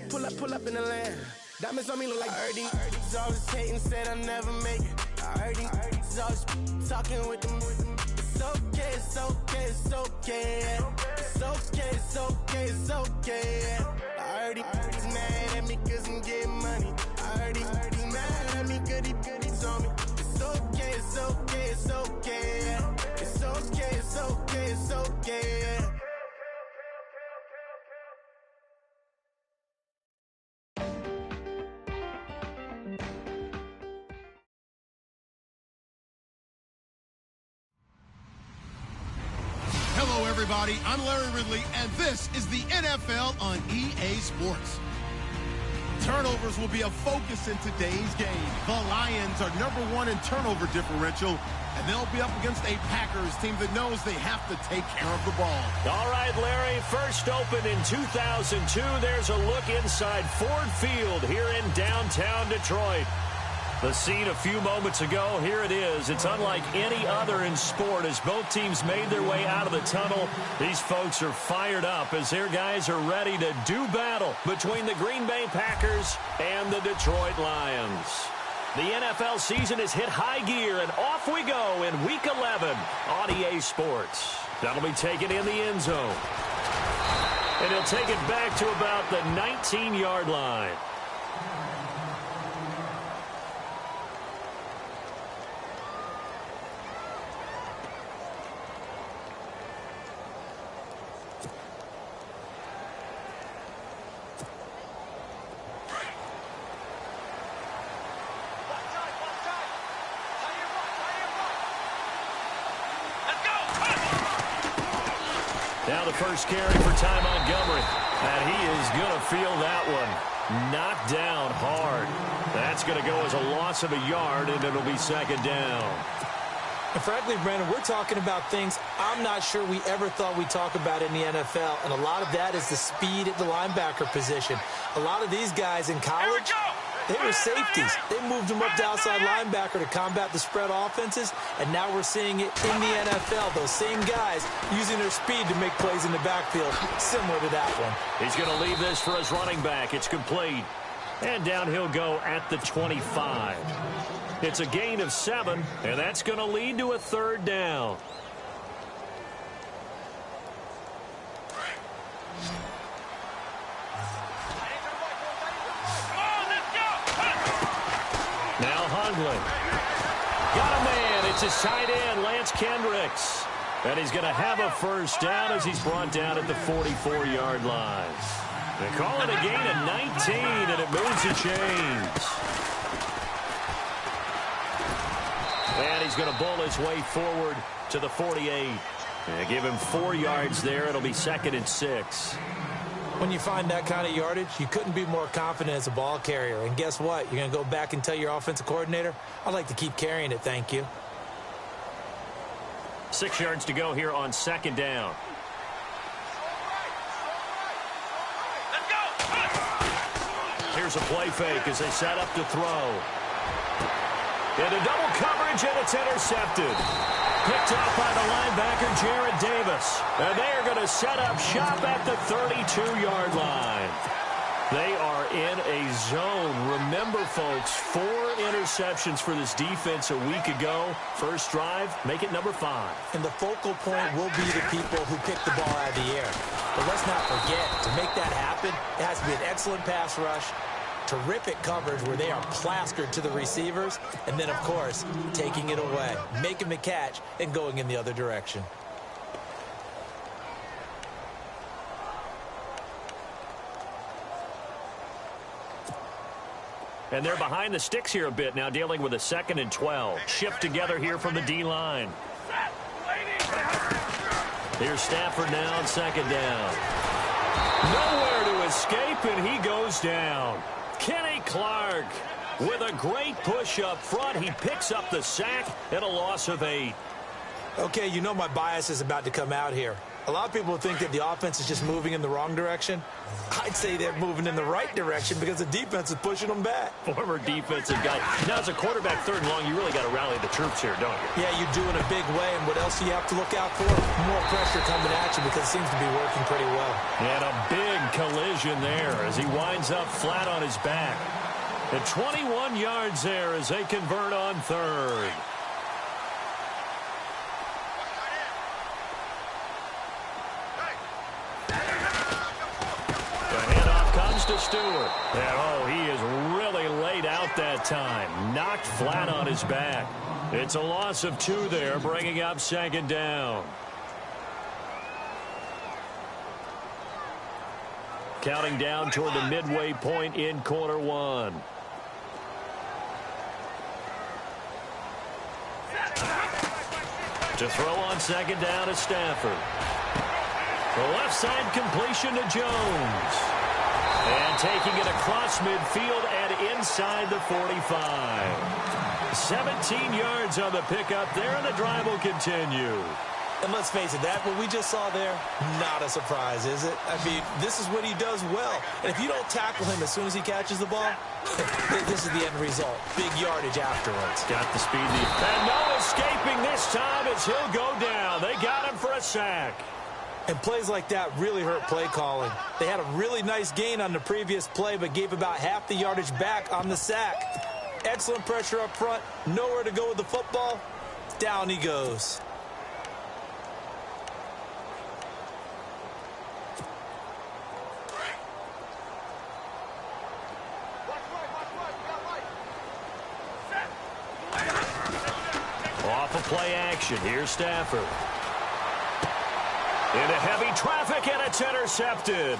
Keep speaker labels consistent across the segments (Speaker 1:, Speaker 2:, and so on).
Speaker 1: Pull up in the land. Diamonds on me look like I heard these always hating, said I never make it. I heard these always talking with them. It's okay, it's okay, it's okay. It's okay, it's okay, it's okay. I heard he's mad at me cause I'm getting money. I heard he's mad at me cause he's on me. It's okay, it's okay, it's okay. It's okay, it's okay, it's okay.
Speaker 2: Hello, everybody. I'm Larry Ridley, and this is the NFL on EA Sports. Turnovers will be a focus in today's game. The Lions are #1 in turnover differential, and they'll be up against a Packers team that knows they have to take care of the ball.
Speaker 3: All right, Larry, first opened in 2002. There's a look inside Ford Field here in downtown Detroit. The scene a few moments ago, here it is. It's unlike any other in sport as both teams made their way out of the tunnel. These folks are fired up as their guys are ready to do battle between the Green Bay Packers and the Detroit Lions. The NFL season has hit high gear, and off we go in Week 11 on EA Sports. That'll be taken in the end zone. And he'll take it back to about the 19-yard line. Now the first carry for Ty Montgomery. And he is going to feel that one. Knocked down hard. That's going to go as a loss of a yard, and it'll be second down.
Speaker 4: And frankly, Brandon, we're talking about things I'm not sure we ever thought we'd talk about in the NFL. And a lot of that is the speed at the linebacker position. A lot of these guys in college, they were safeties. They moved them up to outside linebacker to combat the spread offenses, and now we're seeing it in the NFL. Those same guys using their speed to make plays in the backfield, similar to that one.
Speaker 3: He's going to leave this for his running back. It's complete. And down he'll go at the 25. It's a gain of 7, and that's going to lead to a third down. Now Hundley. Got a man. It's his tight end, Lance Kendricks. And he's going to have a first down as he's brought down at the 44-yard line. They call it a gain of 19, and it moves the chains. And he's going to bull his way forward to the 48. And give him 4 yards there. It'll be 2nd and 6.
Speaker 4: When you find that kind of yardage, you couldn't be more confident as a ball carrier. And guess what? You're going to go back and tell your offensive coordinator, I'd like to keep carrying it, thank you.
Speaker 3: 6 yards to go here on 2nd down. Here's a play fake as they set up to throw. Into double coverage, and it's intercepted. Picked up by the linebacker, Jarrett Davis. And they are going to set up shop at the 32-yard line. They are in a zone. Remember, folks, 4 interceptions for this defense a week ago. First drive, make it number 5.
Speaker 4: And the focal point will be the people who pick the ball out of the air. But let's not forget, to make that happen, it has to be an excellent pass rush, terrific coverage where they are plastered to the receivers, and then, of course, taking it away, making the catch, and going in the other direction.
Speaker 3: And they're behind the sticks here a bit now, dealing with a 2nd and 12. Shift together here from the D-line. Here's Stafford now on 2nd down. Nowhere to escape, and he goes down. Kenny Clark with a great push up front. He picks up the sack and a loss of 8.
Speaker 4: Okay, you know my bias is about to come out here. A lot of people think that the offense is just moving in the wrong direction. I'd say they're moving in the right direction because the defense is pushing them back.
Speaker 3: Former defensive guy. Now, as a quarterback, 3rd and long, you really got to rally the troops here, don't you?
Speaker 4: Yeah, you do in a big way. And what else do you have to look out for? More pressure coming at you because it seems to be working pretty well.
Speaker 3: And a big collision there as he winds up flat on his back. And 21 yards there as they convert on 3rd. To Stewart. And, he is really laid out that time. Knocked flat on his back. It's a loss of 2 there, bringing up 2nd down. Counting down toward the midway point in quarter 1. To throw on 2nd down is Stafford. The left side completion to Jones. And taking it across midfield and inside the 45. 17 yards on the pickup there, and the drive will continue.
Speaker 4: And let's face it, that what we just saw there, not a surprise, is it? I mean, this is what he does well. And if you don't tackle him as soon as he catches the ball, this is the end result. Big yardage afterwards.
Speaker 3: Got the speed. And no escaping this time as he'll go down. They got him for a sack.
Speaker 4: And plays like that really hurt play calling. They had a really nice gain on the previous play, but gave about half the yardage back on the sack. Excellent pressure up front. Nowhere to go with the football. Down he goes.
Speaker 3: Off of play action. Here's Stafford. Into heavy traffic, and it's intercepted.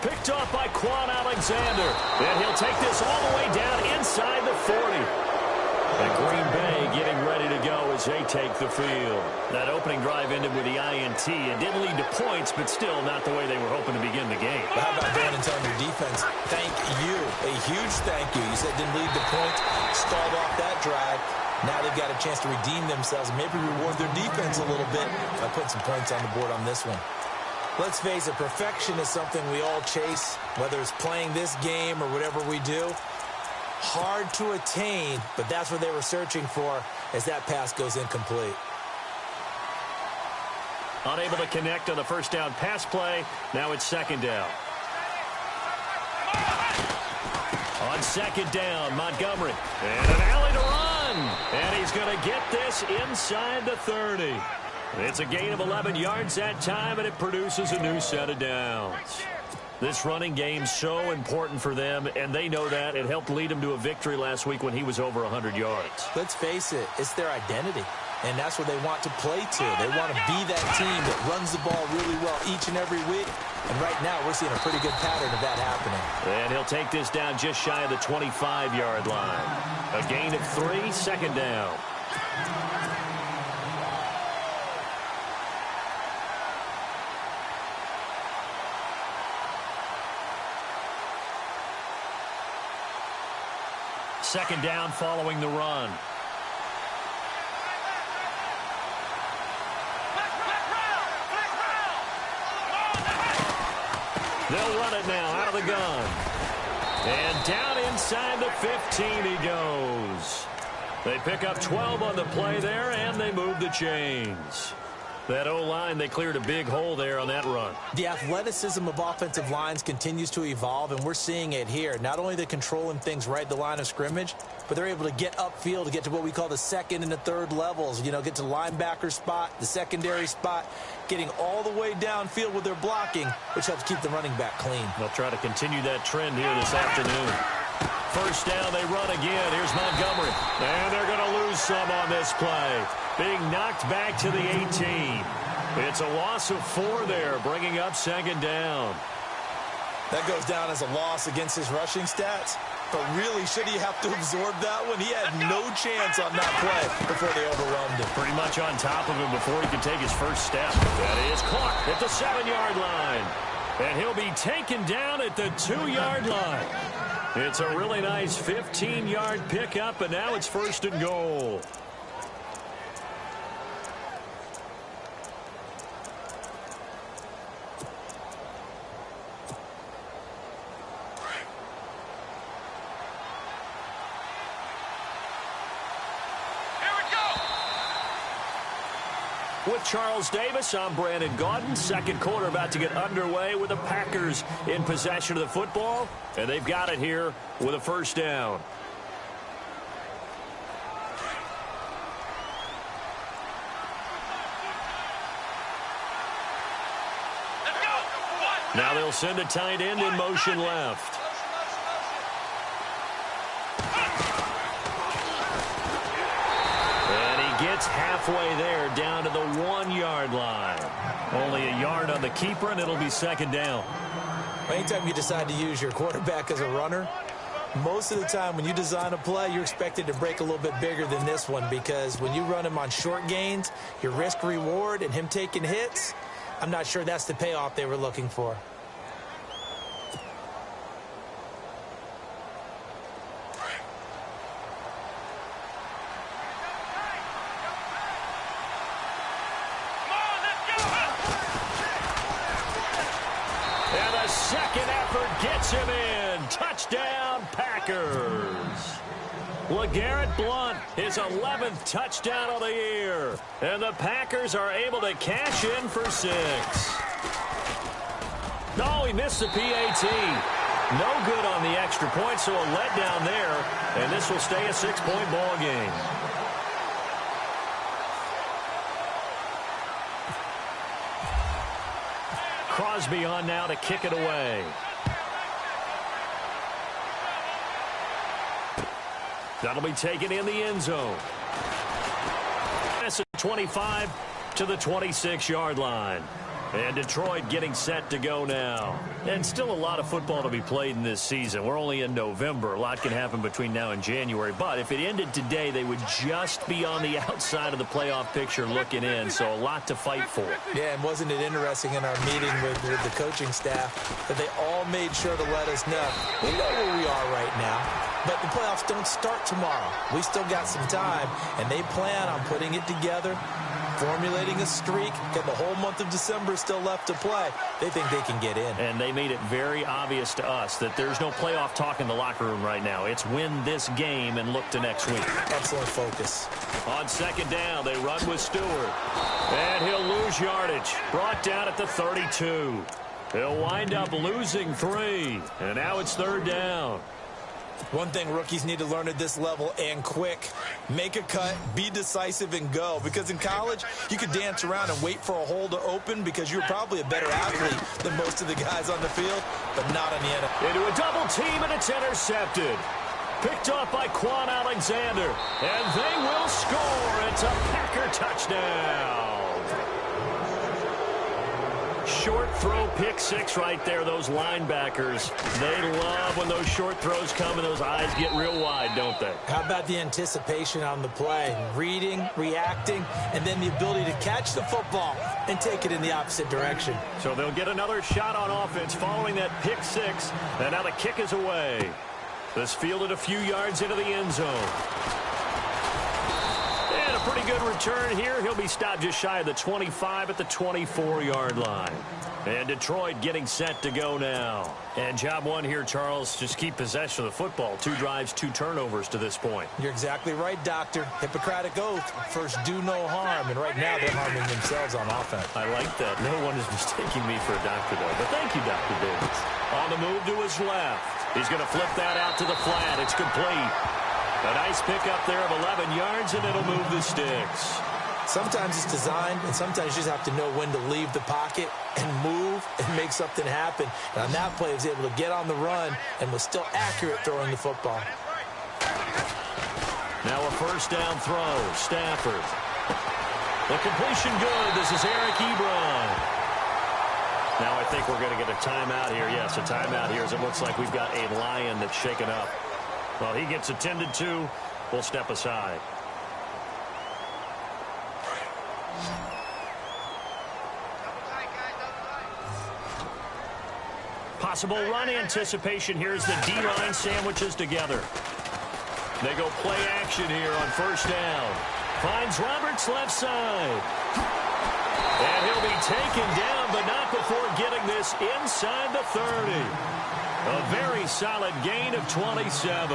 Speaker 3: Picked off by Quan Alexander. And he'll take this all the way down inside the 40. And Green Bay getting ready to go as they take the field. That opening drive ended with the INT. It didn't lead to points, but still not the way they were hoping to begin the game.
Speaker 4: But how about going and telling your defense, thank you. A huge thank you. You said didn't lead to points, stalled off that drive. Now they've got a chance to redeem themselves and maybe reward their defense a little bit by putting some points on the board on this one. Let's face it, perfection is something we all chase, whether it's playing this game or whatever we do. Hard to attain, but that's what they were searching for as that pass goes incomplete.
Speaker 3: Unable to connect on the first down pass play. Now it's 2nd down. On 2nd down, Montgomery. And an alley to run. And he's going to get this inside the 30. It's a gain of 11 yards that time, and it produces a new set of downs. This running game's so important for them, and they know that. It helped lead them to a victory last week when he was over 100 yards.
Speaker 4: Let's face it, it's their identity. And that's what they want to play to. They want to be that team that runs the ball really well each and every week. And right now, we're seeing a pretty good pattern of that happening.
Speaker 3: And he'll take this down just shy of the 25-yard line. A gain of 3, 2nd down. Second down following the run. They'll run it now out of the gun. And down inside the 15 he goes. They pick up 12 on the play there, and they move the chains. That O-line, they cleared a big hole there on that run.
Speaker 4: The athleticism of offensive lines continues to evolve, and we're seeing it here. Not only are they controlling things right at the line of scrimmage, but they're able to get upfield to get to what we call the 2nd and the 3rd levels. You know, get to the linebacker spot, the secondary spot, getting all the way downfield with their blocking, which helps keep the running back clean.
Speaker 3: They'll try to continue that trend here this afternoon. First down, they run again. Here's Montgomery. And they're going to lose some on this play. Being knocked back to the 18. It's a loss of 4 there, bringing up 2nd down.
Speaker 4: That goes down as a loss against his rushing stats. But really, should he have to absorb that one? He had no chance on that play before they overwhelmed him.
Speaker 3: Pretty much on top of him before he could take his first step. That is caught at the 7-yard line. And he'll be taken down at the 2-yard line. It's a really nice 15-yard pickup, and now it's 1st and goal. With Charles Davis, I'm Brandon Gaudin. Second quarter about to get underway with the Packers in possession of the football. And they've got it here with a first down. Now they'll send a tight end in motion left. Gets halfway there, down to the 1-yard line. Only a yard on the keeper, and it'll be second down.
Speaker 4: Anytime you decide to use your quarterback as a runner, most of the time when you design a play, you're expected to break a little bit bigger than this one, because when you run him on short gains, your risk-reward and him taking hits, I'm not sure that's the payoff they were looking for.
Speaker 3: Second effort gets him in. Touchdown, Packers. LeGarrette Blount, his 11th touchdown of the year. And the Packers are able to cash in for 6. No, he missed the PAT. No good on the extra point, so a letdown there. And this will stay a 6-point ball game. Crosby on now to kick it away. That'll be taken in the end zone. That's a 25 to the 26-yard line. And Detroit getting set to go now. And still a lot of football to be played in this season. We're only in November. A lot can happen between now and January. But if it ended today, they would just be on the outside of the playoff picture looking in. So a lot to fight for.
Speaker 4: Yeah, and wasn't it interesting in our meeting with the coaching staff that they all made sure to let us know, we know where we are right now, but the playoffs don't start tomorrow. We still got some time, and they plan on putting it together, formulating a streak, got the whole month of December still left to play. They think they can get in.
Speaker 3: And they made it very obvious to us that there's no playoff talk in the locker room right now. It's win this game and look to next week.
Speaker 4: Excellent focus.
Speaker 3: On second down, they run with Stewart. And he'll lose yardage. Brought down at the 32. He'll wind up losing 3. And now it's third down.
Speaker 4: One thing rookies need to learn at this level, and quick: make a cut, be decisive, and go. Because in college, you could dance around and wait for a hole to open because you're probably a better athlete than most of the guys on the field, but not on the NFL.
Speaker 3: Into a double team, and it's intercepted. Picked up by Quan Alexander, and they will score. It's a Packer touchdown. Short throw, pick 6 right there. Those linebackers, they love when those short throws come and those eyes get real wide, don't they?
Speaker 4: How about the anticipation on the play? Reading, reacting, and then the ability to catch the football and take it in the opposite direction.
Speaker 3: So they'll get another shot on offense following that pick 6, and now the kick is away. This fielded a few yards into the end zone. And a pretty good return here. He'll be stopped just shy of the 25 at the 24-yard line. And Detroit getting set to go now. And job one here, Charles, just keep possession of the football. 2 drives, 2 turnovers to this point.
Speaker 4: You're exactly right, Doctor. Hippocratic oath. First, do no harm. And right now, they're harming themselves on offense.
Speaker 3: I like that. No one is mistaking me for a doctor, though. But thank you, Dr. Davis. On the move to his left. He's going to flip that out to the flat. It's complete. A nice pickup there of 11 yards, and it'll move the sticks.
Speaker 4: Sometimes it's designed, and sometimes you just have to know when to leave the pocket and move and make something happen. And on that play, he was able to get on the run and was still accurate throwing the football.
Speaker 3: Now a first down throw. Stafford. The completion good. This is Eric Ebron. Now I think we're going to get a timeout here. Yes, a timeout here as it looks like we've got a Lion that's shaken up. Well, he gets attended to. We'll step aside. Possible run anticipation. Here's the D-line sandwiches together. They go play action here on first down. Finds Roberts left side. And he'll be taken down, but not before getting this inside the 30. A very solid gain of 27.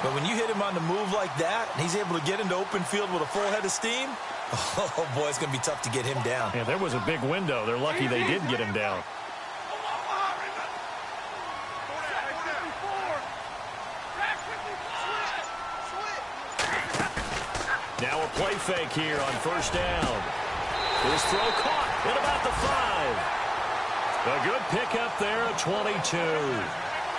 Speaker 4: But when you hit him on the move like that, and he's able to get into open field with a full head of steam, Oh, boy, it's going to be tough to get him down.
Speaker 3: Yeah, there was a big window. They're lucky they did get him down. Now a play fake here on first down. His throw caught at about the 5. A good pickup there at 22.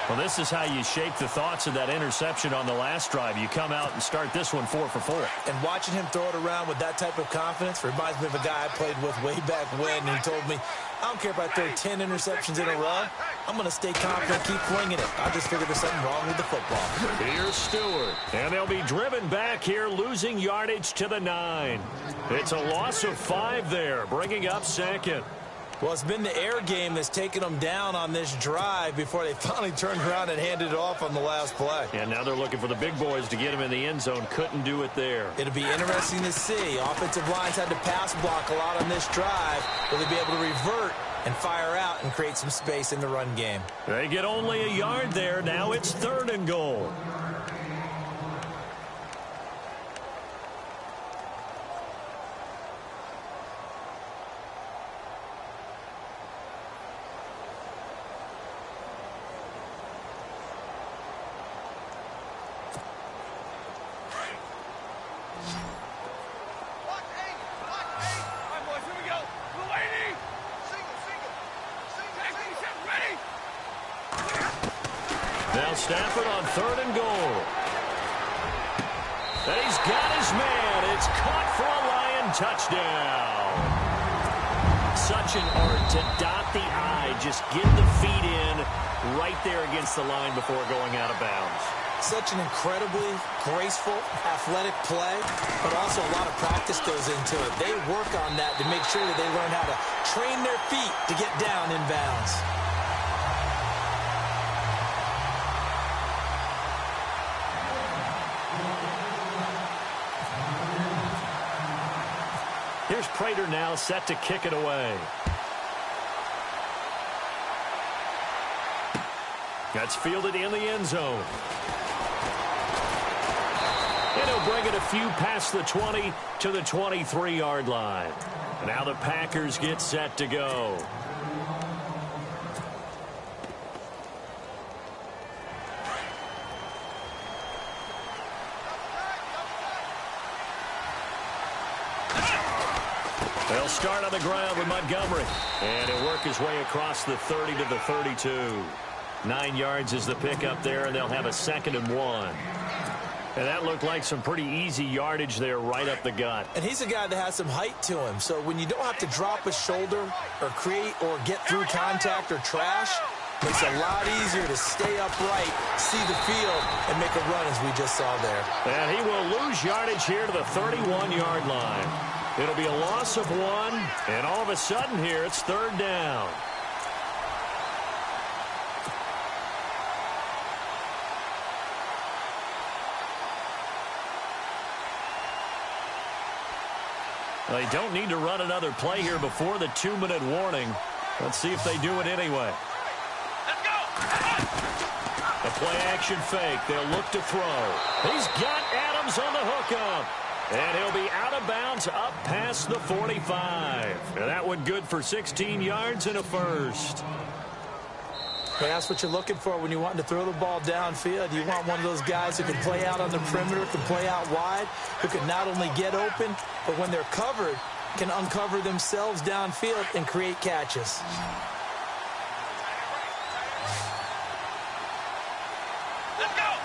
Speaker 3: Well, this is how you shape the thoughts of that interception on the last drive. You come out and start this one 4 for 4.
Speaker 4: And watching him throw it around with that type of confidence reminds me of a guy I played with way back when. And he told me, I don't care if I throw 10 interceptions in a row. I'm going to stay confident, keep flinging it. I just figured there's something wrong with the football.
Speaker 3: Here's Stewart. And they'll be driven back here, losing yardage to the 9. It's a loss of 5 there, bringing up second.
Speaker 4: Well, it's been the air game that's taken them down on this drive before they finally turned around and handed it off on the last play.
Speaker 3: And now they're looking for the big boys to get him in the end zone. Couldn't do it there.
Speaker 4: It'll be interesting to see. Offensive lines had to pass block a lot on this drive. Will they be able to revert and fire out and create some space in the run game?
Speaker 3: They get only a yard there. Now it's 3rd and goal. Now Stafford on 3rd and goal. And he's got his man. It's caught for a Lion touchdown. Such an art to dot the I. Just get the feet in right there against the line before going out of bounds.
Speaker 4: Such an incredibly graceful, athletic play, but also a lot of practice goes into it. They work on that to make sure that they learn how to train their feet to get down in bounds.
Speaker 3: Here's Prater now set to kick it away. That's fielded in the end zone. And he'll bring it a few past the 20 to the 23-yard line. And now the Packers get set to go. They'll start on the ground with Montgomery. And he'll work his way across the 30 to the 32. 9 yards is the pickup there, and they'll have a 2nd and 1. And that looked like some pretty easy yardage there right up the gut.
Speaker 4: And he's a guy that has some height to him. So when you don't have to drop a shoulder or create or get through contact or trash, makes it a lot easier to stay upright, see the field, and make a run as we just saw there.
Speaker 3: And he will lose yardage here to the 31-yard line. It'll be a loss of 1, and all of a sudden here it's 3rd down. They don't need to run another play here before the 2-minute warning. Let's see if they do it anyway.
Speaker 1: Let's go!
Speaker 3: A play-action fake. They'll look to throw. He's got Adams on the hookup. And he'll be out of bounds up past the 45. And that one good for 16 yards and a first.
Speaker 4: Hey, that's what you're looking for when you want to throw the ball downfield. You want one of those guys who can play out on the perimeter, can play out wide, who can not only get open, but when they're covered, can uncover themselves downfield and create catches.
Speaker 1: Let's go!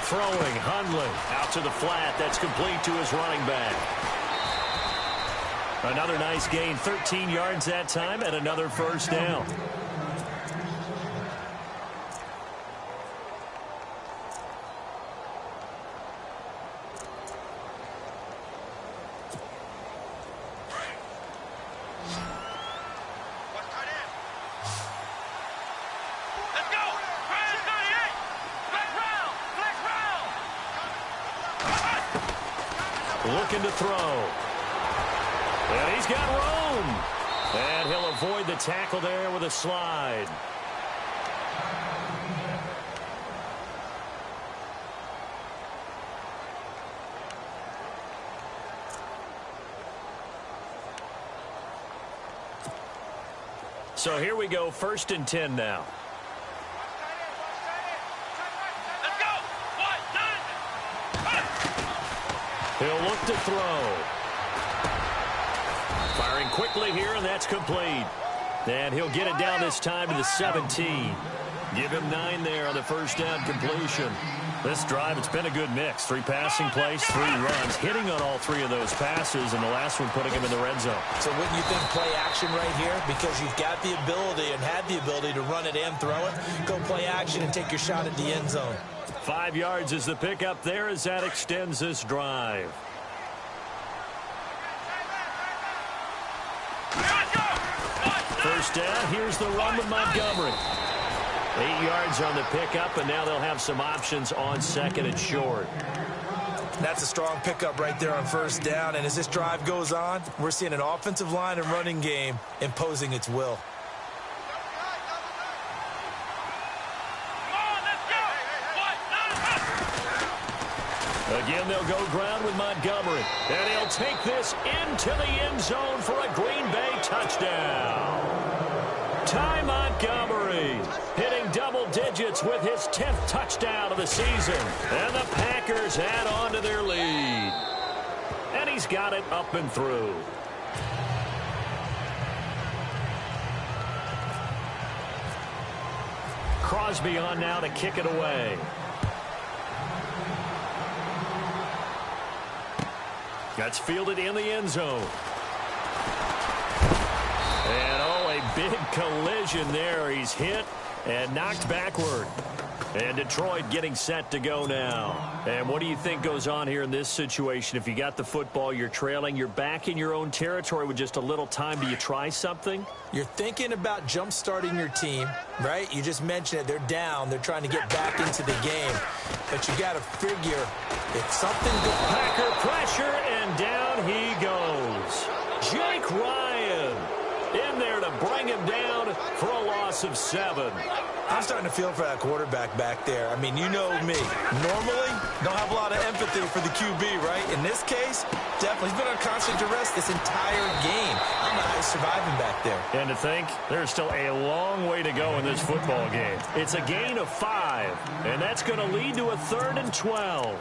Speaker 3: Throwing, Hundley out to the flat. That's complete to his running back. Another nice gain, 13 yards that time, and another first down. Looking to throw. And he's got room. And he'll avoid the tackle there with a slide. So here we go, 1st and 10 now.
Speaker 5: Let's go. 1, 2.
Speaker 3: He'll look to throw. Firing quickly here, and that's complete. And he'll get it down this time to the 17. Give him 9 there on the first down completion. This drive, it's been a good mix. 3 passing plays, 3 runs, hitting on all 3 of those passes, and the last one putting him in the red zone.
Speaker 4: So wouldn't you think play action right here? Because you've got the ability and had the ability to run it and throw it. Go play action and take your shot at the end zone.
Speaker 3: 5 yards is the pickup there as that extends this drive. First down, here's the run with Montgomery. 8 yards on the pickup, and now they'll have some options on 2nd and short.
Speaker 4: That's a strong pickup right there on first down, and as this drive goes on, we're seeing an offensive line and running game imposing its will.
Speaker 3: Again, they'll go ground with Montgomery, and he'll take this into the end zone for a Green Bay touchdown. Ty Montgomery hitting double digits with his 10th touchdown of the season. And the Packers add on to their lead. And he's got it up and through. Crosby on now to kick it away. That's fielded in the end zone. And a big collision there. He's hit and knocked backward. And Detroit getting set to go now. And what do you think goes on here in this situation? If you got the football, you're trailing, you're back in your own territory with just a little time. Do you try something?
Speaker 4: You're thinking about jump-starting your team, right? You just mentioned it. They're down. They're trying to get back into the game. But you got to figure if something goes...
Speaker 3: Packer pressure, and down he goes. Jake Ryan in there to bring him down for a loss of 7.
Speaker 4: I'm starting to feel for that quarterback back there. I mean, you know me. Normally, don't have a lot of empathy for the QB, right? In this case, definitely. He's been on constant duress this entire game. I don't know how he's surviving back there.
Speaker 3: And to think, there's still a long way to go in this football game. It's a gain of 5, and that's going to lead to a 3rd and 12.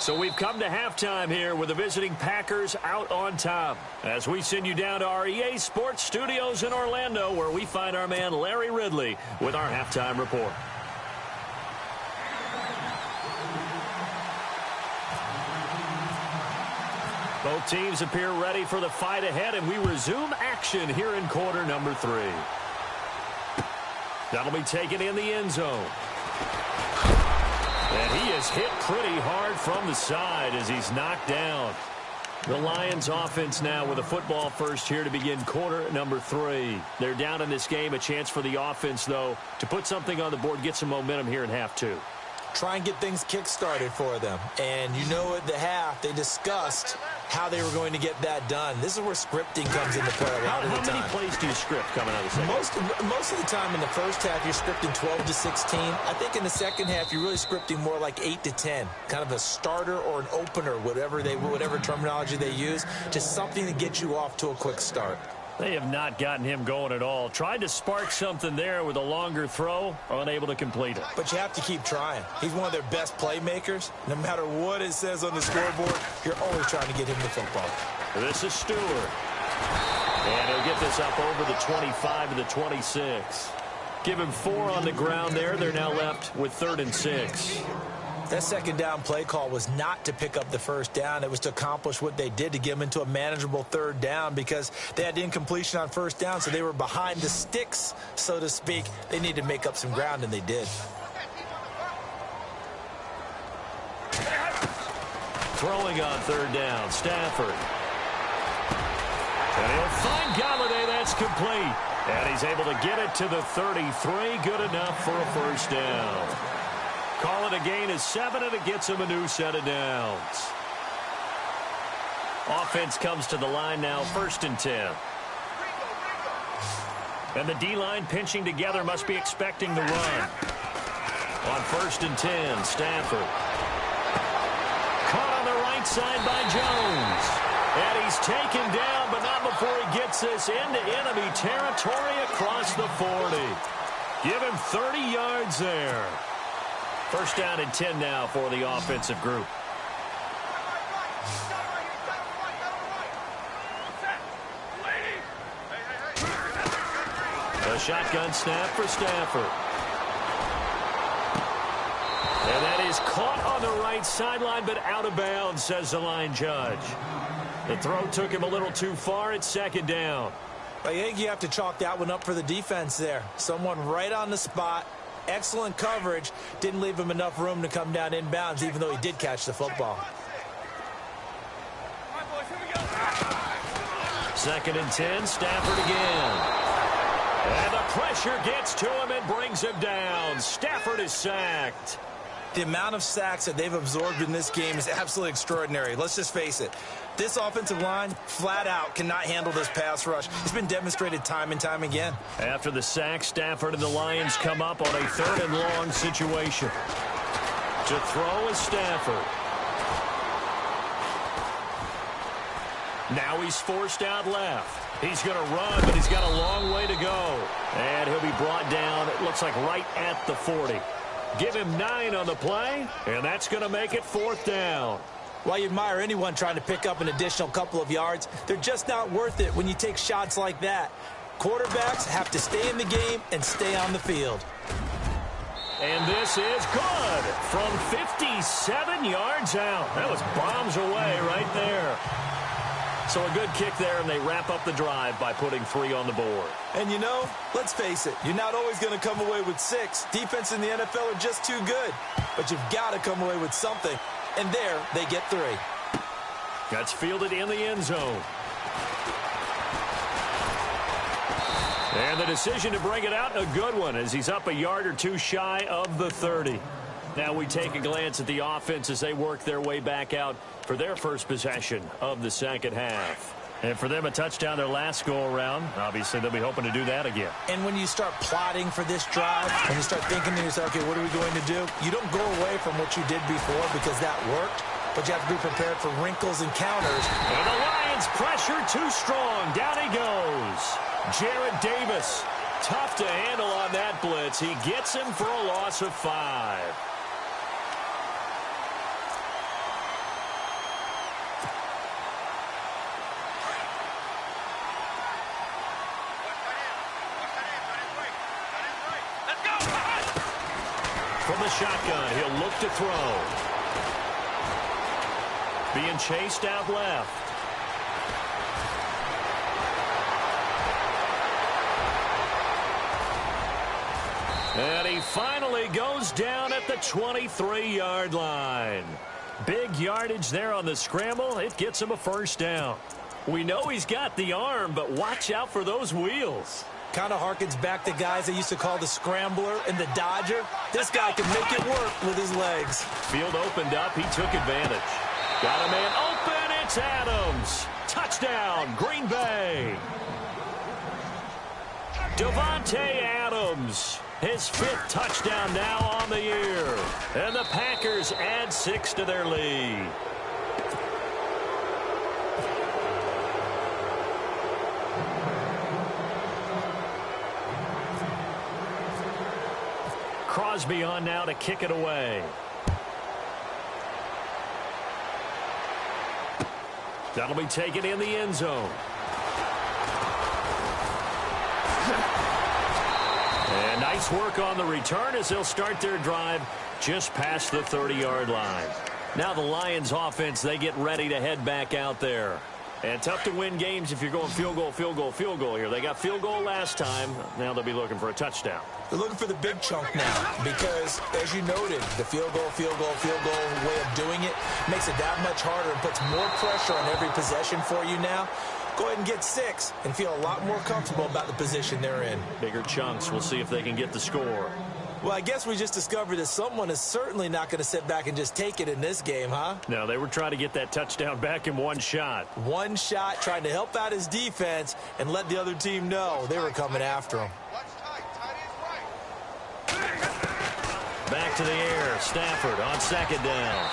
Speaker 3: So we've come to halftime here with the visiting Packers out on top. As we send you down to our EA Sports Studios in Orlando, where we find our man Larry Ridley with our halftime report. Both teams appear ready for the fight ahead, and we resume action here in quarter number 3. That'll be taken in the end zone. And he is hit pretty hard from the side as he's knocked down. The Lions offense now with a football first here to begin quarter number 3. They're down in this game. A chance for the offense, though, to put something on the board, get some momentum here in half 2.
Speaker 4: Try and get things kick-started for them. And you know at the half, they discussed how they were going to get that done. This is where scripting comes into play a lot of the time.
Speaker 3: How many plays do you script coming out of the second?
Speaker 4: Most of the time in the first half, you're scripting 12 to 16. I think in the second half, you're really scripting more like 8 to 10. Kind of a starter or an opener, whatever terminology they use, just something to get you off to a quick start.
Speaker 3: They have not gotten him going at all. Tried to spark something there with a longer throw, unable to complete it.
Speaker 4: But you have to keep trying. He's one of their best playmakers. No matter what it says on the scoreboard, you're always trying to get him the football.
Speaker 3: This is Stewart. And he'll get this up over the 25 to the 26. Give him 4 on the ground there. They're now left with 3rd and 6.
Speaker 4: That second down play call was not to pick up the first down. It was to accomplish what they did to get them into a manageable 3rd down because they had incompletion on first down, so they were behind the sticks, so to speak. They needed to make up some ground, and they did.
Speaker 3: Throwing on 3rd down, Stafford. And he'll find Galladay. That's complete. And he's able to get it to the 33. Good enough for a first down. Call it a gain of 7, and it gets him a new set of downs. Offense comes to the line now, 1st and 10. And the D-line pinching together must be expecting the run. On 1st and 10, Stafford. Caught on the right side by Jones. And he's taken down, but not before he gets this into enemy territory across the 40. Give him 30 yards there. 1st down and 10 now for the offensive group. A shotgun snap for Stafford. And that is caught on the right sideline, but out of bounds, says the line judge. The throw took him a little too far at 2nd down.
Speaker 4: I think you have to chalk that one up for the defense there. Someone right on the spot. Excellent coverage. Didn't leave him enough room to come down inbounds, even though he did catch the football.
Speaker 3: 2nd and 10, Stafford again. And the pressure gets to him and brings him down. Stafford is sacked.
Speaker 4: The amount of sacks that they've absorbed in this game is absolutely extraordinary. Let's just face it. This offensive line, flat out, cannot handle this pass rush. It's been demonstrated time and time again.
Speaker 3: After the sack, Stafford and the Lions come up on a 3rd and long situation. To throw is Stafford. Now he's forced out left. He's going to run, but he's got a long way to go. And he'll be brought down, it looks like right at the 40. Give him 9 on the play, and that's going to make it 4th down.
Speaker 4: While you admire anyone trying to pick up an additional couple of yards, they're just not worth it when you take shots like that. Quarterbacks have to stay in the game and stay on the field.
Speaker 3: And this is good from 57 yards out. That was bombs away right there. So a good kick there, and they wrap up the drive by putting 3 on the board.
Speaker 4: And you know, let's face it, you're not always going to come away with 6. Defense in the NFL are just too good. But you've got to come away with something. And there, they get 3.
Speaker 3: That's fielded in the end zone. And the decision to bring it out, a good one, as he's up a yard or 2 shy of the 30. Now we take a glance at the offense as they work their way back out for their first possession of the 2nd half. And for them, a touchdown their last go-around. Obviously, they'll be hoping to do that again.
Speaker 4: And when you start plotting for this drive, when you start thinking to yourself, okay, what are we going to do? You don't go away from what you did before because that worked, but you have to be prepared for wrinkles and counters.
Speaker 3: And the Lions pressure too strong. Down he goes. Jarrett Davis, tough to handle on that blitz. He gets him for a loss of 5. From the shotgun, he'll look to throw. Being chased out left. And he finally goes down at the 23-yard line. Big yardage there on the scramble. It gets him a 1st down. We know he's got the arm, but watch out for those wheels.
Speaker 4: Kind of harkens back to guys they used to call the scrambler and the dodger. This guy can make it work with his legs.
Speaker 3: Field opened up. He took advantage. Got a man open. It's Adams. Touchdown, Green Bay. Devontae Adams. His 5th touchdown now on the year. And the Packers add 6 to their lead. Crosby on now to kick it away. That'll be taken in the end zone. And nice work on the return as they'll start their drive just past the 30-yard line. Now the Lions offense, they get ready to head back out there. And tough to win games if you're going field goal, field goal, field goal here. They got field goal last time. Now they'll be looking for a touchdown.
Speaker 4: They're looking for the big chunk now because, as you noted, the field goal way of doing it makes it that much harder and puts more pressure on every possession for you now. Go ahead and get 6 and feel a lot more comfortable about the position they're in.
Speaker 3: Bigger chunks. We'll see if they can get the score.
Speaker 4: Well, I guess we just discovered that someone is certainly not going to sit back and just take it in this game, huh?
Speaker 3: No, they were trying to get that touchdown back in one shot.
Speaker 4: One shot, trying to help out his defense and let the other team know they were coming after him.
Speaker 3: Back to the air. Stafford on second down.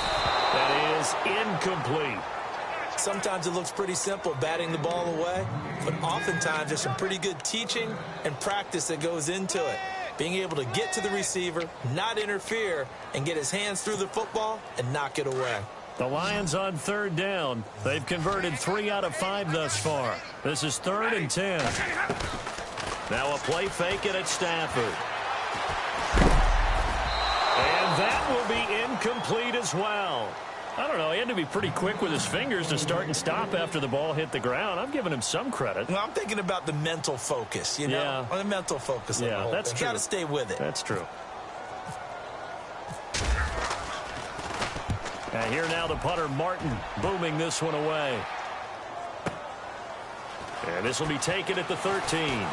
Speaker 3: That is incomplete.
Speaker 4: Sometimes it looks pretty simple, batting the ball away, but oftentimes there's some pretty good teaching and practice that goes into it. Being able to get to the receiver, not interfere, and get his hands through the football and knock it away.
Speaker 3: The Lions on third down. They've converted 3 out of 5 thus far. This is 3rd and 10. Now a play fake it at Stafford. And that will be incomplete as well. I don't know. He had to be pretty quick with his fingers to start and stop after the ball hit the ground. I'm giving him some credit.
Speaker 4: Well, I'm thinking about the mental focus, you know?
Speaker 3: Yeah.
Speaker 4: The mental focus.
Speaker 3: Yeah, that's true.
Speaker 4: Got to stay with it.
Speaker 3: That's true. And here now the punter, Martin, booming this one away. And this will be taken at the 13.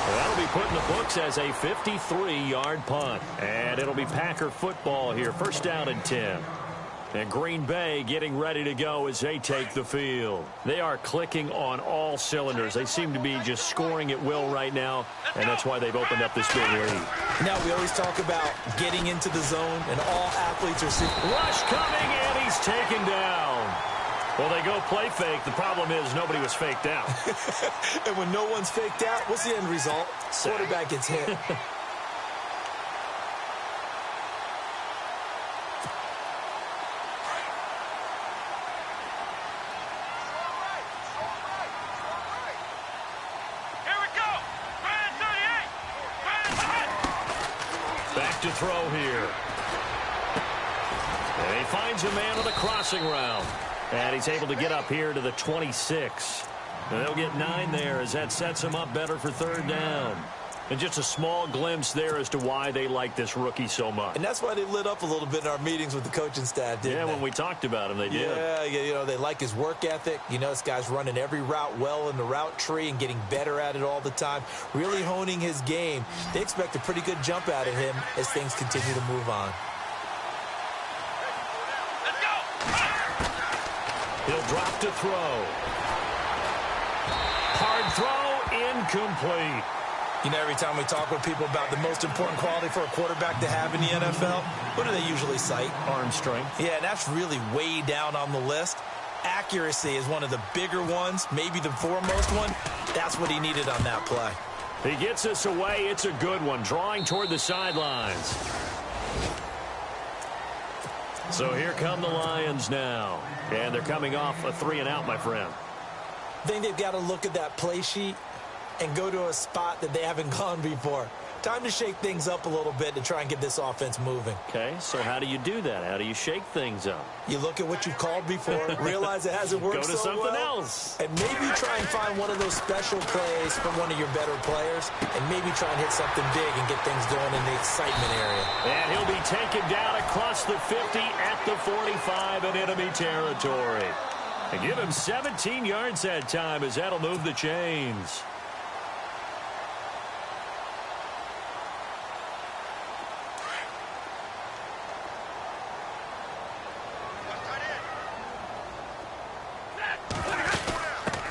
Speaker 3: Well, that'll be put in the books as a 53-yard punt. And it'll be Packer football here. 1st down and 10. And Green Bay getting ready to go as they take the field. They are clicking on all cylinders. They seem to be just scoring at will right now, and that's why they've opened up this big lead.
Speaker 4: Now, we always talk about getting into the zone, and all athletes are seeing.
Speaker 3: Rush coming, and he's taken down. Well, they go play fake. The problem is nobody was faked out.
Speaker 4: And when no one's faked out, what's the end result? Quarterback gets hit.
Speaker 3: Back to throw here. And he finds a man on the crossing route. And he's able to get up here to the 26. And they'll get 9 there as that sets him up better for 3rd down. And just a small glimpse there as to why they like this rookie so much.
Speaker 4: And that's why they lit up a little bit in our meetings with the coaching staff, didn't they?
Speaker 3: Yeah, when we talked about him, they did.
Speaker 4: Yeah, you know, they like his work ethic. You know, this guy's running every route well in the route tree and getting better at it all the time, really honing his game. They expect a pretty good jump out of him as things continue to move on.
Speaker 3: He'll drop to throw. Hard throw, incomplete.
Speaker 4: You know, every time we talk with people about the most important quality for a quarterback to have in the NFL, what do they usually cite?
Speaker 3: Arm strength.
Speaker 4: Yeah, and that's really way down on the list. Accuracy is one of the bigger ones, maybe the foremost one. That's what he needed on that play.
Speaker 3: He gets us away. It's a good one, drawing toward the sidelines. So here come the Lions now. And they're coming off a 3-and-out, my friend.
Speaker 4: I think they've got to look at that play sheet and go to a spot that they haven't gone before. Time to shake things up a little bit to try and get this offense moving.
Speaker 3: Okay, so how do you do that? How do you shake things up?
Speaker 4: You look at what you've called before, realize it hasn't worked
Speaker 3: Go to
Speaker 4: so
Speaker 3: something
Speaker 4: well,
Speaker 3: else.
Speaker 4: and maybe try and find one of those special plays from one of your better players, and maybe try and hit something big and get things going in the excitement area.
Speaker 3: And he'll be taken down across the 50 at the 45 in enemy territory. And give him 17 yards that time as that'll move the chains.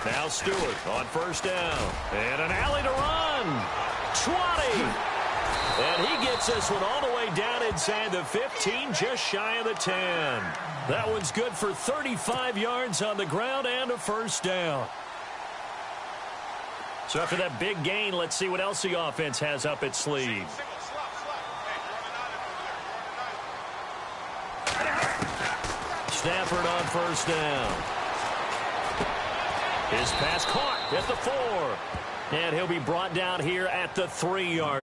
Speaker 3: Now Stewart on 1st down. And an alley to run. 20. And he gets this one all the way down inside the 15, just shy of the 10. That one's good for 35 yards on the ground and a 1st down. So after that big gain, let's see what else the offense has up its sleeve. Stafford on 1st down. His pass caught at the 4. And he'll be brought down here at the 3-yard.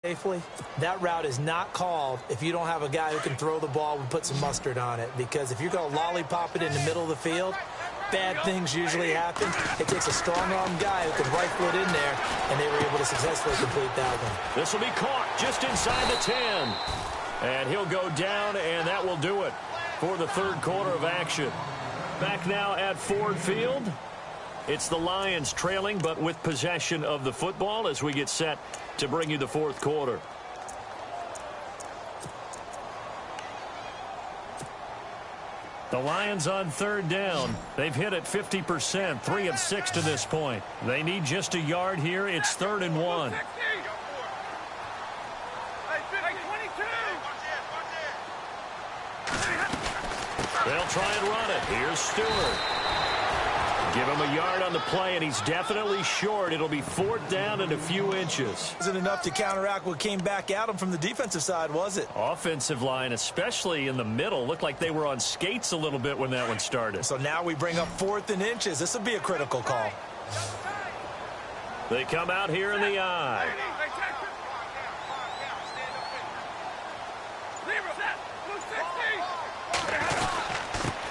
Speaker 4: Safely, that route is not called if you don't have a guy who can throw the ball and put some mustard on it. Because if you're going to lollipop it in the middle of the field, bad things usually happen. It takes a strong-arm guy who can rifle it in there, and they were able to successfully complete that one.
Speaker 3: This will be caught just inside the 10. And he'll go down, and that will do it for the 3rd quarter of action. Back now at Ford Field. It's the Lions trailing, but with possession of the football as we get set to bring you the fourth quarter. The Lions on third down. They've hit it 50%, 3 of 6 to this point. They need just a yard here. It's 3rd and 1. They'll try and run it. Here's Stewart. Give him a yard on the play, and he's definitely short. It'll be 4th down and a few inches.
Speaker 4: Wasn't enough to counteract what came back at him from the defensive side, was it?
Speaker 3: Offensive line, especially in the middle, looked like they were on skates a little bit when that one started.
Speaker 4: So now we bring up 4th and inches. This will be a critical call.
Speaker 3: They come out here in the eye.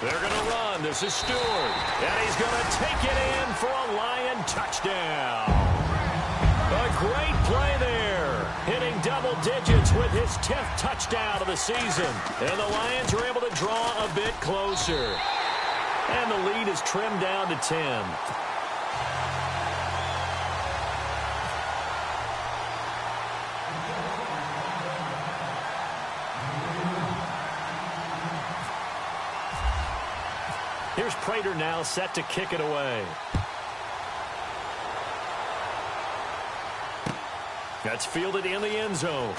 Speaker 3: They're going to run. This is Stewart. And he's going to take it in for a Lion touchdown. A great play there. Hitting double digits with his 10th touchdown of the season. And the Lions are able to draw a bit closer. And the lead is trimmed down to 10. Here's Prater now set to kick it away. That's fielded in the end zone.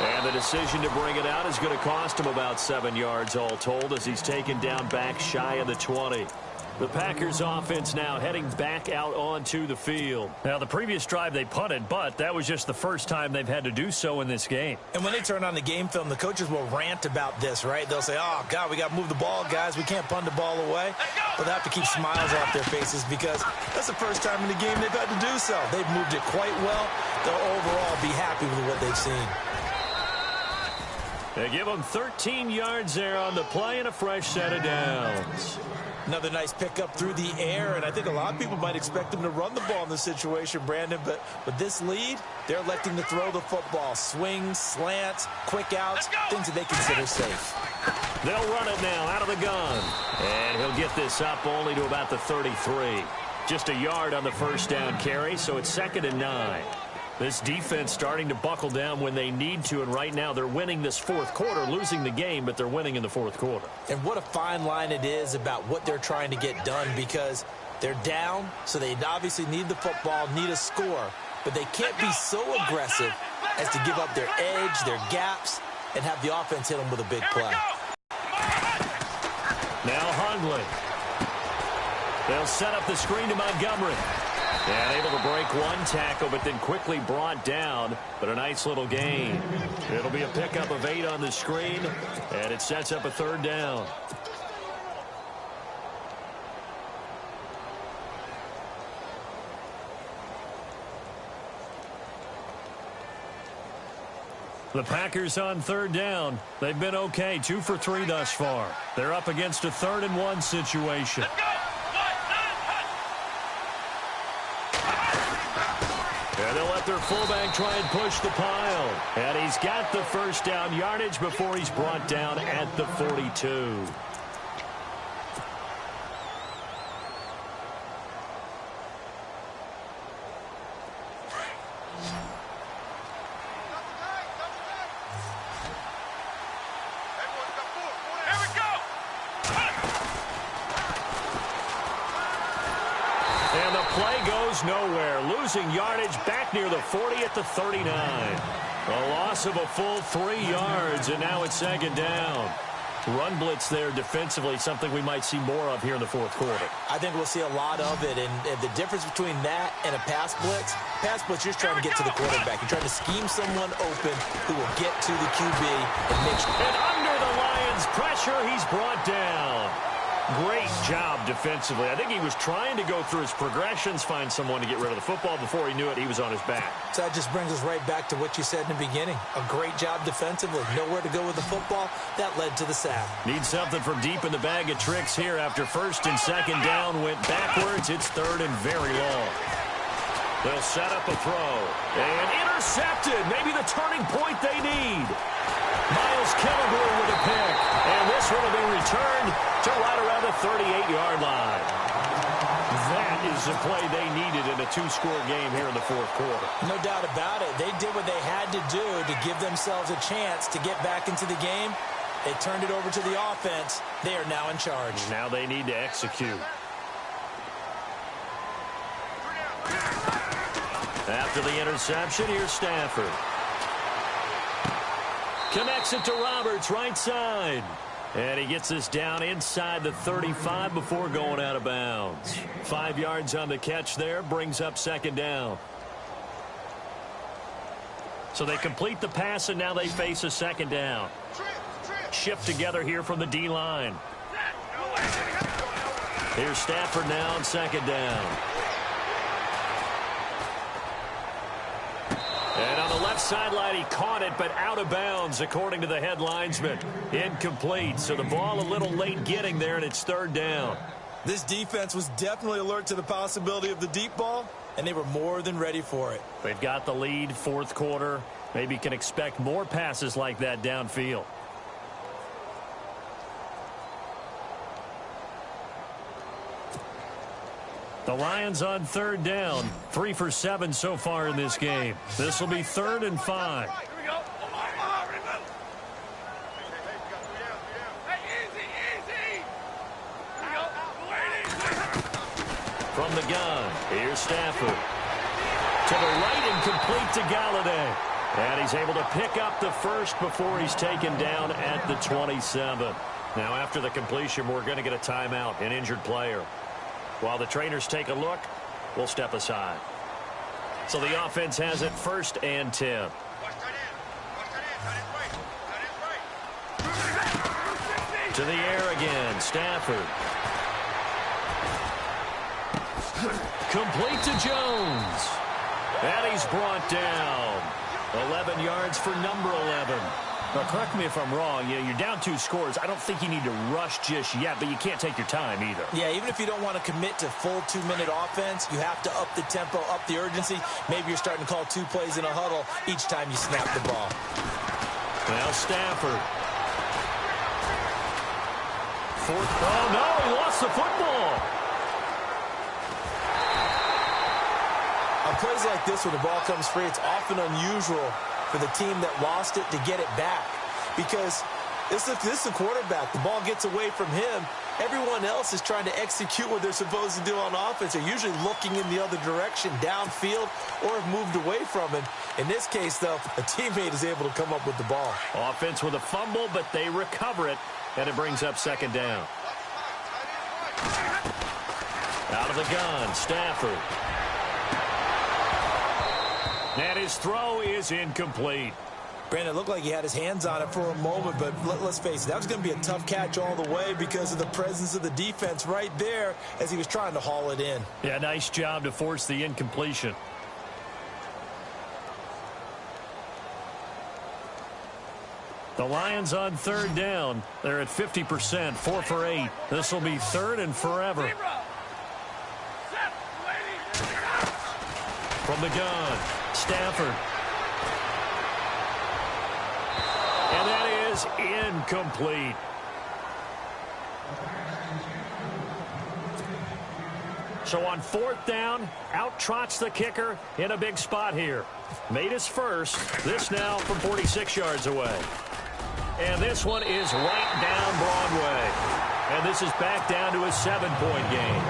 Speaker 3: And the decision to bring it out is going to cost him about 7 yards all told as he's taken down back shy of the 20. The Packers offense now heading back out onto the field. Now, the previous drive they punted, but that was just the first time they've had to do so in this game.
Speaker 4: And when they turn on the game film, the coaches will rant about this, right? They'll say, oh, God, we got to move the ball, guys. We can't punt the ball away. But they have to keep smiles off their faces because that's the first time in the game they've had to do so. They've moved it quite well. They'll overall be happy with what they've seen.
Speaker 3: They give them 13 yards there on the play and a fresh set of downs.
Speaker 4: Another nice pickup through the air, and I think a lot of people might expect them to run the ball in this situation, Brandon, but with this lead, they're electing to throw the football. Swings, slants, quick outs, things that they consider safe.
Speaker 3: They'll run it now out of the gun, and he'll get this up only to about the 33. Just a yard on the first down carry, so it's 2nd and 9. This defense starting to buckle down when they need to, and right now they're winning this fourth quarter, losing the game, but they're winning in the fourth quarter.
Speaker 4: And what a fine line it is about what they're trying to get done because they're down, so they obviously need the football, need a score, but they can't be so aggressive as to give up their edge, their gaps, and have the offense hit them with a big play.
Speaker 3: Now Hundley. They'll set up the screen to Montgomery. And able to break one tackle, but then quickly brought down. But a nice little gain. It'll be a pickup of 8 on the screen, and it sets up a 3rd down. The Packers on 3rd down. They've been okay, 2 for 3 thus far. They're up against a 3rd and 1 situation. And they'll let their fullback try and push the pile. And he's got the first down yardage before he's brought down at the 42. Nowhere, losing yardage back near the 40 at the 39. A loss of a full 3 yards, and now it's 2nd down. Run blitz there defensively, something we might see more of here in the fourth quarter.
Speaker 4: I think we'll see a lot of it, and the difference between that and a pass blitz, you're just trying to get to the quarterback. You're trying to scheme someone open who will get to the QB and make sure.
Speaker 3: And under the Lions' pressure, he's brought down. Great job defensively. I think he was trying to go through his progressions, find someone to get rid of the football. Before he knew it, he was on his back.
Speaker 4: So that just brings us right back to what you said in the beginning. A great job defensively. Nowhere to go with the football. That led to the sack.
Speaker 3: Need something from deep in the bag of tricks here after 1st and 2nd down. Went backwards. It's 3rd and very long. They'll set up a throw. And intercepted. Maybe the turning point they need. Miles Killebrew with a pick. And this one will be returned to right around the 38-yard line. That is the play they needed in a two-score game here in the fourth quarter.
Speaker 4: No doubt about it. They did what they had to do to give themselves a chance to get back into the game. They turned it over to the offense. They are now in charge.
Speaker 3: Now they need to execute. After the interception, here's Stafford. Connects it to Roberts, right side. And he gets this down inside the 35 before going out of bounds. 5 yards on the catch there, brings up second down. So they complete the pass, and now they face a second down. Shift together here from the D-line. Here's Stafford now on second down. And on the left sideline, he caught it, but out of bounds, according to the head linesman. Incomplete, so the ball a little late getting there, and it's third down.
Speaker 4: This defense was definitely alert to the possibility of the deep ball, and they were more than ready for it.
Speaker 3: They've got the lead, fourth quarter. Maybe can expect more passes like that downfield. The Lions on third down. 3 for 7 so far in this game. This will be 3rd and 5. From the gun, here's Stafford. To the right and complete to Galladay. And he's able to pick up the first before he's taken down at the 27. Now after the completion, we're going to get a timeout, an injured player. While the trainers take a look, we'll step aside. So the offense has it 1st and 10. To the air again, Stafford. Complete to Jones. And he's brought down. 11 yards for number 11. Now, correct me if I'm wrong. You're down 2 scores. I don't think you need to rush just yet, but you can't take your time either.
Speaker 4: Yeah, even if you don't want to commit to full 2-minute offense, you have to up the tempo, up the urgency. Maybe you're starting to call 2 plays in a huddle each time you snap the ball.
Speaker 3: Now Stafford. Oh, no, he lost the football.
Speaker 4: On plays like this, when the ball comes free, it's often unusual for the team that lost it to get it back, because this is the quarterback. The ball gets away from him. Everyone else is trying to execute what they're supposed to do on offense. They're usually looking in the other direction, downfield, or have moved away from him. In this case, though, a teammate is able to come up with the ball.
Speaker 3: Offense with a fumble, but they recover it, and it brings up second down. Out of the gun, Stafford. And his throw is incomplete.
Speaker 4: Brandon, it looked like he had his hands on it for a moment, but let's face it, that was going to be a tough catch all the way because of the presence of the defense right there as he was trying to haul it in.
Speaker 3: Yeah, nice job to force the incompletion. The Lions on third down. They're at 50%, 4 for 8. This will be 3rd and forever. From the gun, Stafford. And that is incomplete. So on 4th down, out trots the kicker in a big spot here. Made his first. This now from 46 yards away. And this one is right down Broadway. And this is back down to a 7-point game.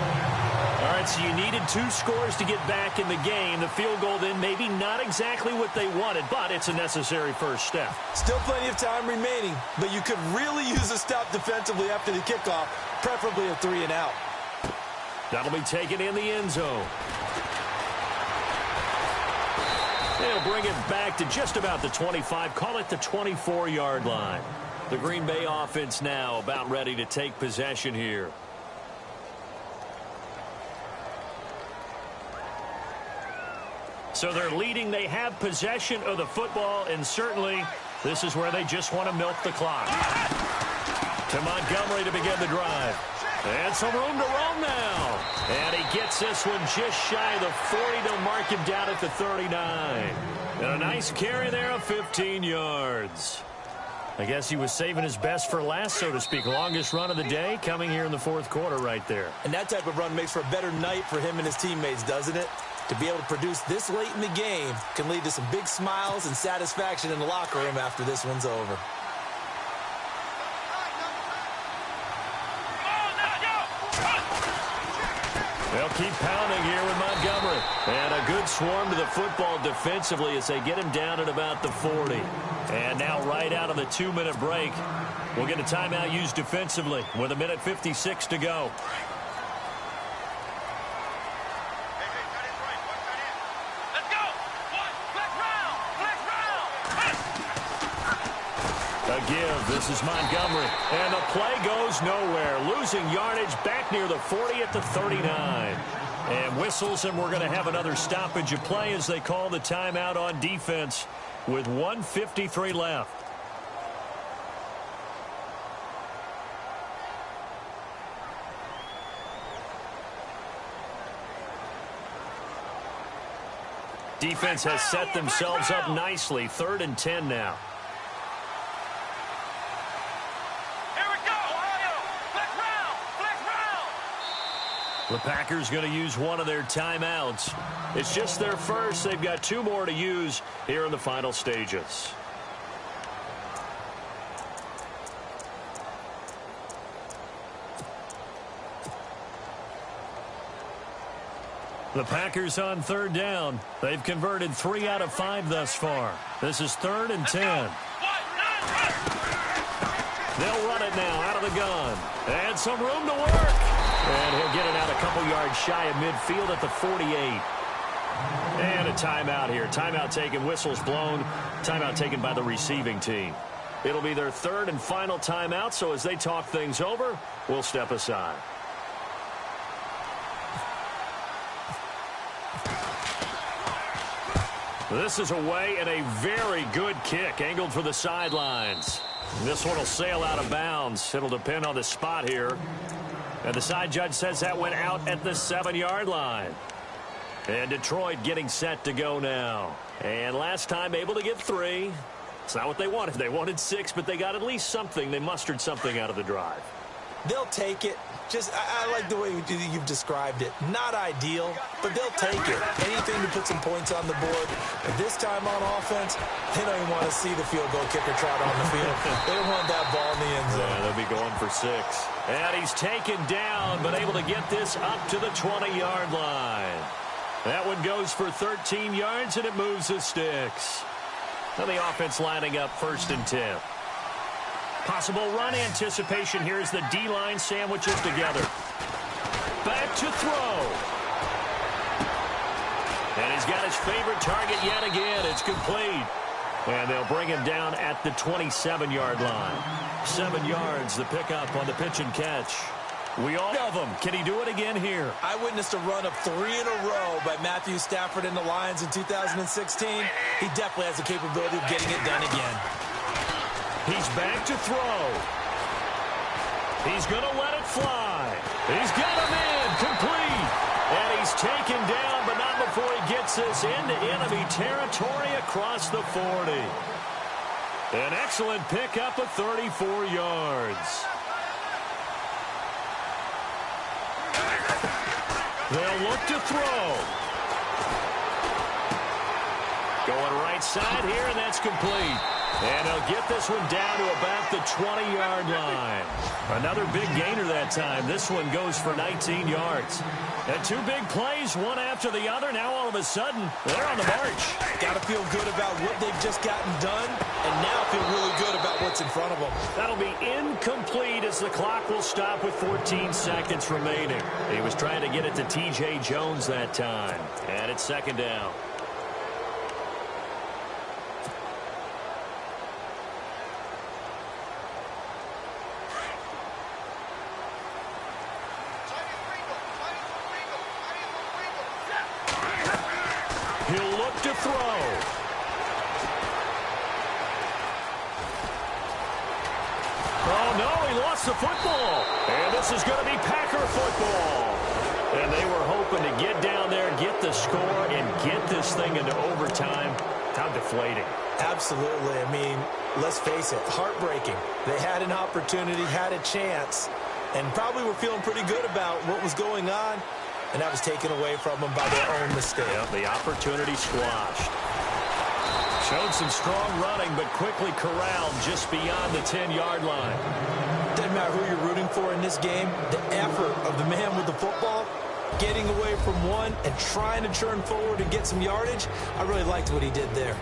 Speaker 3: All right, so you needed 2 scores to get back in the game. The field goal then maybe not exactly what they wanted, but it's a necessary first step.
Speaker 4: Still plenty of time remaining, but you could really use a stop defensively after the kickoff, preferably a 3 and out.
Speaker 3: That'll be taken in the end zone. They'll bring it back to just about the 25, call it the 24-yard line. The Green Bay offense now about ready to take possession here. So they're leading. They have possession of the football, and certainly this is where they just want to milk the clock. To Montgomery to begin the drive. And some room to roam now. And he gets this one just shy of the 40. They'll mark him down at the 39. And a nice carry there of 15 yards. I guess he was saving his best for last, so to speak. Longest run of the day coming here in the fourth quarter right there.
Speaker 4: And that type of run makes for a better night for him and his teammates, doesn't it? To be able to produce this late in the game can lead to some big smiles and satisfaction in the locker room after this one's over.
Speaker 3: They'll keep pounding here with Montgomery. And a good swarm to the football defensively as they get him down at about the 40. And now right out of the 2-minute break, we'll get a timeout used defensively with 1:56 to go. A give. This is Montgomery. And the play goes nowhere. Losing yardage back near the 40 at the 39. And whistles, and we're going to have another stoppage of play as they call the timeout on defense with 1:53 left. Defense has set themselves up nicely. 3rd and 10 now. The Packers going to use one of their timeouts. It's just their first. They've got 2 more to use here in the final stages. The Packers on 3rd down. They've converted 3 out of 5 thus far. This is 3rd and 10. They'll run it now out of the gun. And some room to work. And he'll get it out a couple yards shy of midfield at the 48. And a timeout here. Timeout taken, whistles blown. Timeout taken by the receiving team. It'll be their 3rd and final timeout, so as they talk things over, we'll step aside. This is away and a very good kick, angled for the sidelines. This one will sail out of bounds. It'll depend on the spot here. And the side judge says that went out at the 7-yard line. And Detroit getting set to go now. And last time able to get 3. It's not what they wanted. They wanted 6, but they got at least something. They mustered something out of the drive.
Speaker 4: They'll take it. I like the way you've described it. Not ideal, but they'll take it. Anything to put some points on the board. And this time on offense, they don't even want to see the field goal kicker trot on the field. They want that ball in the end zone.
Speaker 3: Yeah, they'll be going for 6. And he's taken down, but able to get this up to the 20-yard line. That one goes for 13 yards, and it moves the sticks. Now the offense lining up 1st and 10. Possible run anticipation here as the D-line sandwiches together. Back to throw. And he's got his favorite target yet again. It's complete. And they'll bring him down at the 27-yard line. 7 yards, the pickup on the pitch and catch. We all of them. Can he do it again here?
Speaker 4: I witnessed a run of 3 in a row by Matthew Stafford and the Lions in 2016. He definitely has the capability of getting it done again.
Speaker 3: He's back to throw. He's going to let it fly. He's got him in, complete. And he's taken down, but not before he gets this into enemy territory across the 40. An excellent pickup of 34 yards. They'll look to throw. Going right side here, and that's complete. And they'll get this one down to about the 20-yard line. Another big gainer that time. This one goes for 19 yards. And 2 big plays, one after the other. Now all of a sudden, they're on the march.
Speaker 4: Got to feel good about what they've just gotten done, and now feel really good about what's in front of them.
Speaker 3: That'll be incomplete as the clock will stop with 14 seconds remaining. He was trying to get it to T.J. Jones that time. And it's 2nd down. He'll look to throw. Oh, no, he lost the football. And this is going to be Packer football. And they were hoping to get down there, get the score, and get this thing into overtime. How deflating.
Speaker 4: Absolutely. I mean, let's face it, heartbreaking. They had an opportunity, had a chance, and probably were feeling pretty good about what was going on, and that was taken away from them by their own mistake.
Speaker 3: Yep, the opportunity squashed. Showed some strong running, but quickly corralled just beyond the 10-yard line.
Speaker 4: Doesn't matter who you're rooting for in this game, the effort of the man with the football, getting away from one and trying to turn forward and get some yardage, I really liked what he did there.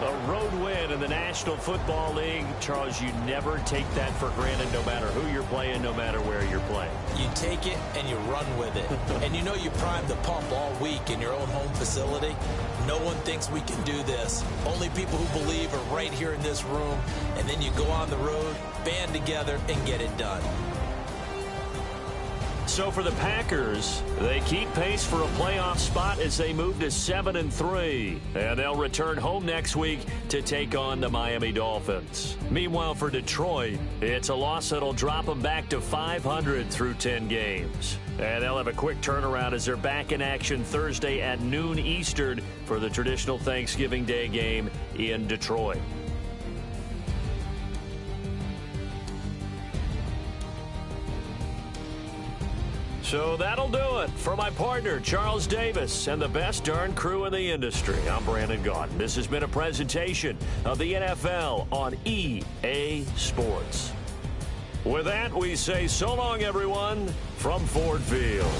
Speaker 3: A road win in the National Football League. Charles, you never take that for granted no matter who you're playing, no matter where you're playing.
Speaker 4: You take it and you run with it. And you know you primed the pump all week in your own home facility. No one thinks we can do this. Only people who believe are right here in this room. And then you go on the road, band together, and get it done.
Speaker 3: So for the Packers, they keep pace for a playoff spot as they move to 7-3. And they'll return home next week to take on the Miami Dolphins. Meanwhile, for Detroit, it's a loss that'll drop them back to 500 through 10 games. And they'll have a quick turnaround as they're back in action Thursday at noon Eastern for the traditional Thanksgiving Day game in Detroit. So that'll do it. For my partner, Charles Davis, and the best darn crew in the industry, I'm Brandon Gaudin. This has been a presentation of the NFL on EA Sports. With that, we say so long, everyone, from Ford Field.